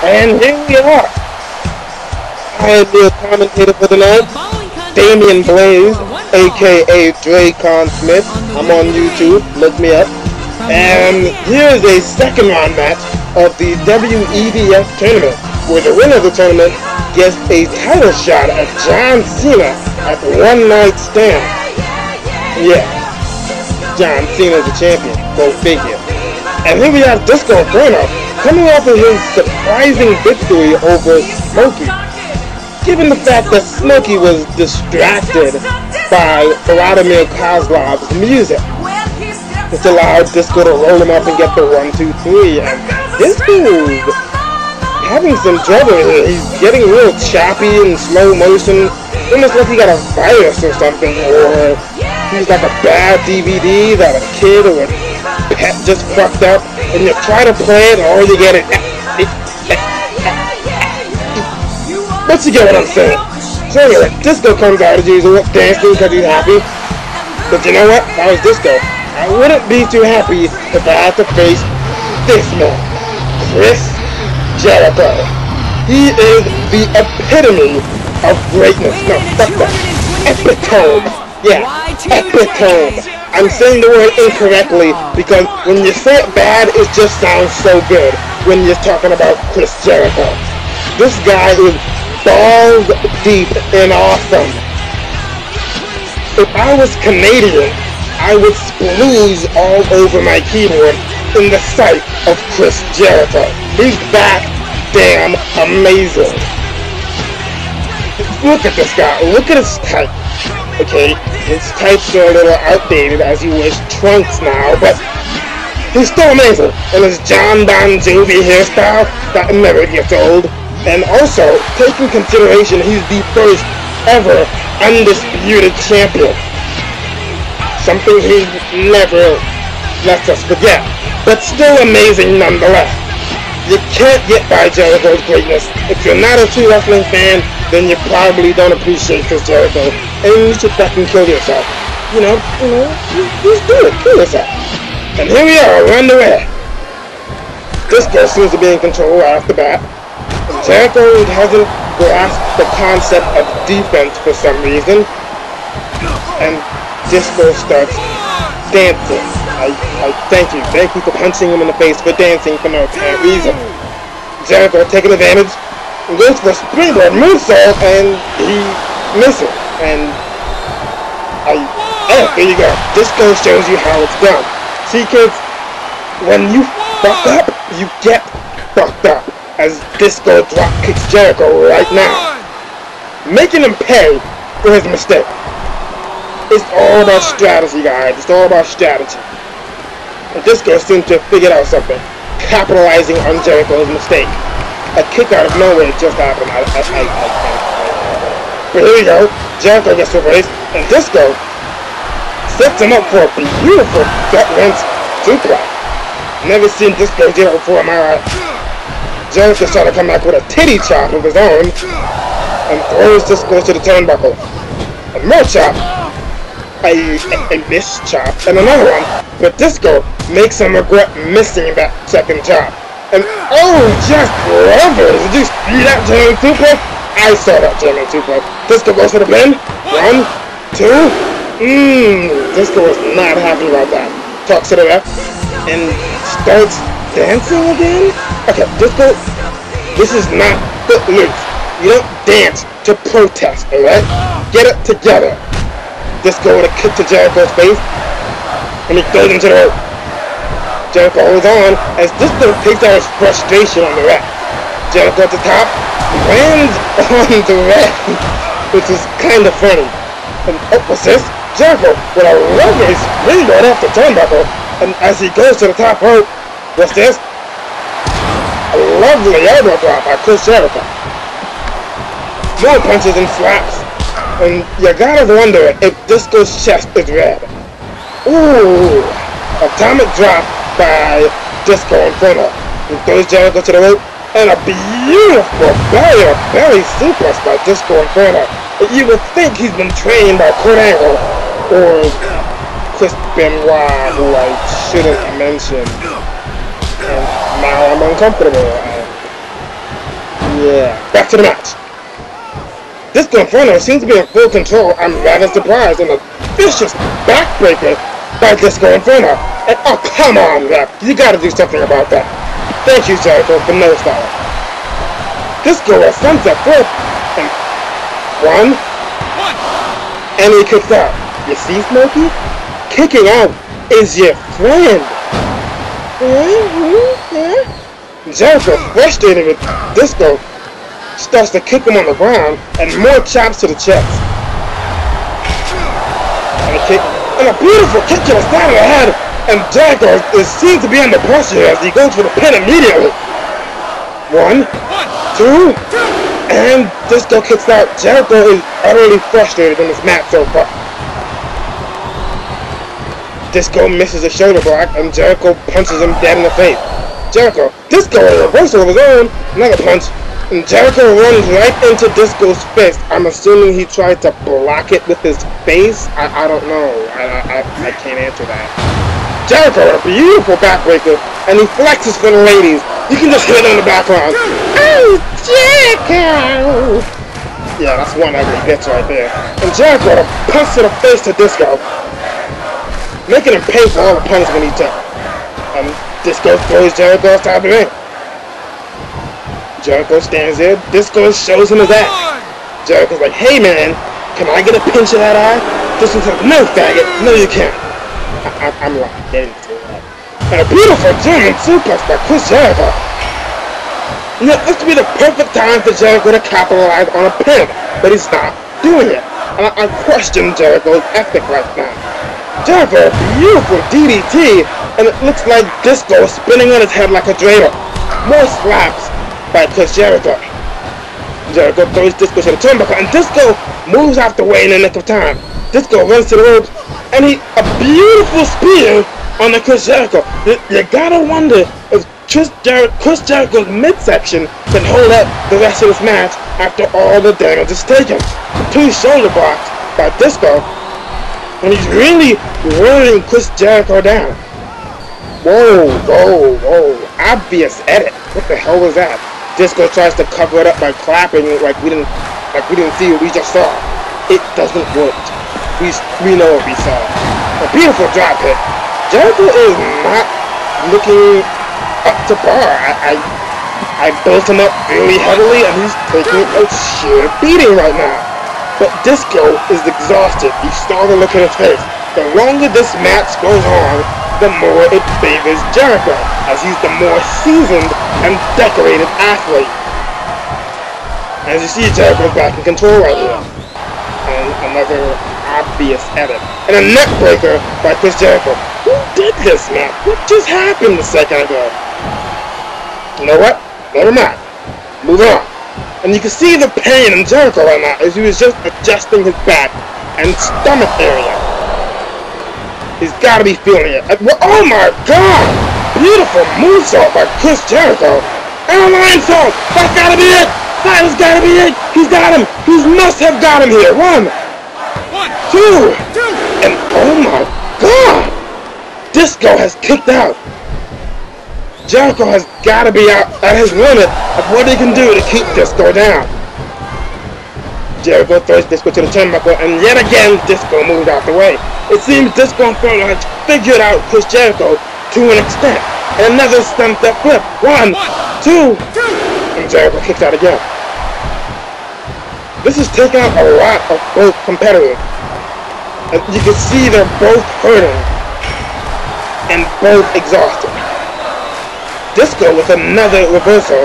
And here we are. I am the commentator for the night, Damien Blaze, aka DreConSmith. I'm on YouTube, look me up. And here is a second round match of the WEDF tournament, where the winner of the tournament gets a title shot at John Cena at the One Night Stand. Yeah, John Cena's the champion, go figure. And here we have Disco Inferno coming off of his surprising victory over Smokey. Given the fact that Smokey was distracted by Vladimir Kozlov's music, this allowed Disco to roll him up and get the 1, 2, 3. And Disco is having some trouble here. He's getting real choppy in slow motion, almost like he got a virus or something, or he's like a bad DVD that a kid or a pet just fucked up, and you try to play it, or you get it. But you get what I'm saying. So anyway, Disco comes out as usual, dancing because he's happy. But you know what? If I was Disco, I wouldn't be too happy if I had to face this man, Chris Jericho. He is the epitome of greatness. No, fuck that. Epitome. Yeah, epitome. I'm saying the word incorrectly because when you say it bad, it just sounds so good when you're talking about Chris Jericho. This guy is balls deep in awesome. If I was Canadian, I would splooge all over my keyboard in the sight of Chris Jericho. He's that damn amazing. Look at this guy. Look at his type. Okay, his types are a little outdated as he wears trunks now, but he's still amazing. And his John Bon Jovi hairstyle, that never gets old. And also, take in consideration he's the first ever undisputed champion. Something he never lets us forget, but still amazing nonetheless. You can't get by Jericho's greatness. If you're not a true wrestling fan, then you probably don't appreciate Chris Jericho, and you should fucking kill yourself. Just do it, kill yourself. And here we are, we're underway. Disco seems to be in control right off the bat. Jericho hasn't grasped the concept of defense for some reason, and Disco starts dancing. I thank you for punching him in the face for dancing for no apparent reason. Jericho taking advantage, goes for a springboard moonsault, and he misses. And there you go. Disco shows you how it's done. See, kids, when you fuck up, you get fucked up. As Disco drop kicks Jericho right now, making him pay for his mistake. It's all about strategy, guys. It's all about strategy. And Disco seems to have figured out something, capitalizing on Jericho's mistake. A kick out of nowhere just happened. But here we go. Jericho gets reversed, and Disco sets him up for a beautiful gut-wrench suplex. Never seen Disco do it before in my life. Jericho's trying to come back with a titty chop of his own, and throws Disco to the turnbuckle. And more chop. A miss chop, and another one, but Disco makes him regret missing that second chop. And just lovers! Did you see that German suplex? I saw that German suplex. Disco goes for the pin. 1, 2. Disco was not happy about that. Talks to the ref and starts dancing again? Okay, Disco, this is not footloose. You don't dance to protest, alright? Get it together. Disco with a kick to Jericho's face, and he throws him to the rope. Jericho holds on as Disco takes out his frustration on the ref. Jericho at the top lands on the ref, which is kind of funny. And what's this? Jericho with a lovely springboard off the turnbuckle, and as he goes to the top rope, what's this? A lovely elbow drop by Chris Jericho. More punches and slaps. And you gotta wonder if Disco's chest is red. Ooh! Atomic drop by Disco Inferno. He throws Jericho to the rope, and a beautiful belly suplex by Disco Inferno. You would think he's been trained by Kurt Angle or Chris Benoit, who I shouldn't mention. And now I'm uncomfortable. back to the match. Disco Inferno seems to be in full control. I'm rather surprised, and a vicious backbreaker by Disco Inferno. And oh, come on, ref. You gotta do something about that. Thank you, Jericho, for no style. Disco has sunset flip. And 1. And he kicks out. You see, Smokey? Kicking out is your friend. Jericho, frustrated with Disco, starts to kick him on the ground, and more chops to the chest. And a beautiful kick to the side of the head, and Jericho seems to be under pressure as he goes for the pin immediately. 1, 2, and Disco kicks out. Jericho is utterly frustrated in this match so far. Disco misses a shoulder block, and Jericho punches him dead in the face. Jericho, Disco in a reversal of his own, another punch, and Jericho runs right into Disco's fist. I'm assuming he tried to block it with his face. I don't know. I can't answer that. Jericho, a beautiful backbreaker, and he flexes for the ladies. You can just hear them in the background. Oh, Jericho! Yeah, that's one ugly bitch right there. And Jericho, a punch to the face to Disco, making him pay for all the punishment he took. And Disco throws Jericho outside the ring. Jericho stands there. Disco shows him his ass. Jericho's like, hey man, can I get a pinch of that eye? Disco's like, no faggot, no you can't. I'm lying, they didn't say that. And a beautiful German suplex by Chris Jericho. You know, this would be the perfect time for Jericho to capitalize on a pin, but he's not doing it. And I question Jericho's ethic right now. Jericho, a beautiful DDT, and it looks like Disco spinning on his head like a dreidel. More slaps by Chris Jericho. Jericho throws Disco to the turnbuckle, and Disco moves out the way in the nick of time. Disco runs to the ropes, and a beautiful spear on the Chris Jericho. You gotta wonder if Chris Jericho's midsection can hold up the rest of this match after all the damage is taken. 2 shoulder blocks by Disco, and he's really wearing Chris Jericho down. Whoa, whoa, whoa. Obvious edit. What the hell was that? Disco tries to cover it up by clapping like we didn't see what we just saw. It doesn't work. We know what we saw. A beautiful drop hit. Jericho is not looking up to par. I built him up really heavily, and he's taking a sheer beating right now. But Disco is exhausted. He's starting to look at his face. The longer this match goes on, the more it favors Jericho, as he's the more seasoned and decorated athlete. As you see, Jericho's back in control right here. And another obvious edit. And a neck breaker by Chris Jericho. Who did this, man? What just happened a second ago? You know what? Never mind. Move on. And you can see the pain in Jericho right now as he was just adjusting his back and stomach area. He's got to be feeling it. Oh my God! Beautiful moonsault by Chris Jericho. And a line salt. That's got to be it. That has got to be it. He's got him. He must have got him here. 1, 2, and oh my God! Disco has kicked out. Jericho has got to be out at his limit of what he can do to keep Disco down. Jericho throws Disco to the turnbuckle, and yet again, Disco moved out the way. It seems Disco Inferno has figured out Chris Jericho to an extent. And another sunset flip. 1, 2, and Jericho kicks out again. This is taking out a lot of both competitors. And you can see they're both hurting and both exhausted. Disco with another reversal.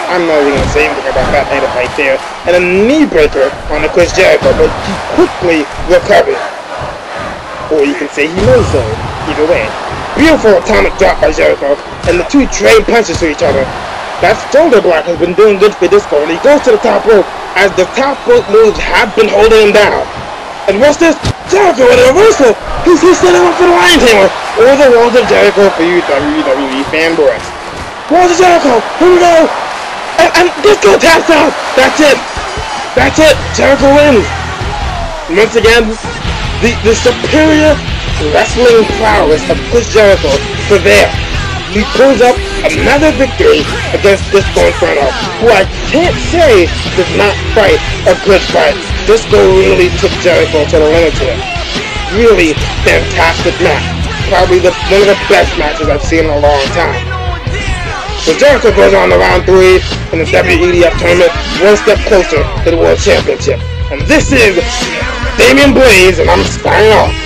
I'm not even going to say anything about that edit right there. And a knee breaker on the Chris Jericho, but he quickly recovered. Or you can say he knows so. Either way. Beautiful atomic drop by Jericho, and the 2 trade punches to each other. That shoulder block has been doing good for Disco, and he goes to the top rope, as the top rope moves have been holding him down. And what's this? Jericho with a reversal! He's setting up for the Lion Tamer! Or the Walls of Jericho for you WWE fanboys. Walls of Jericho! Here we go! And Disco taps out! That's it! That's it! Jericho wins! Once again, the superior wrestling prowess of Chris Jericho prevails. he pulls up another victory against Disco Inferno, who I can't say does not fight a good fight. Disco really took Jericho to the limit here. Really fantastic match. Probably one of the best matches I've seen in a long time. So Jericho goes on to round 3 in the WEDF tournament, one step closer to the World Championship. And this is Damien Blaze, and I'm signing off.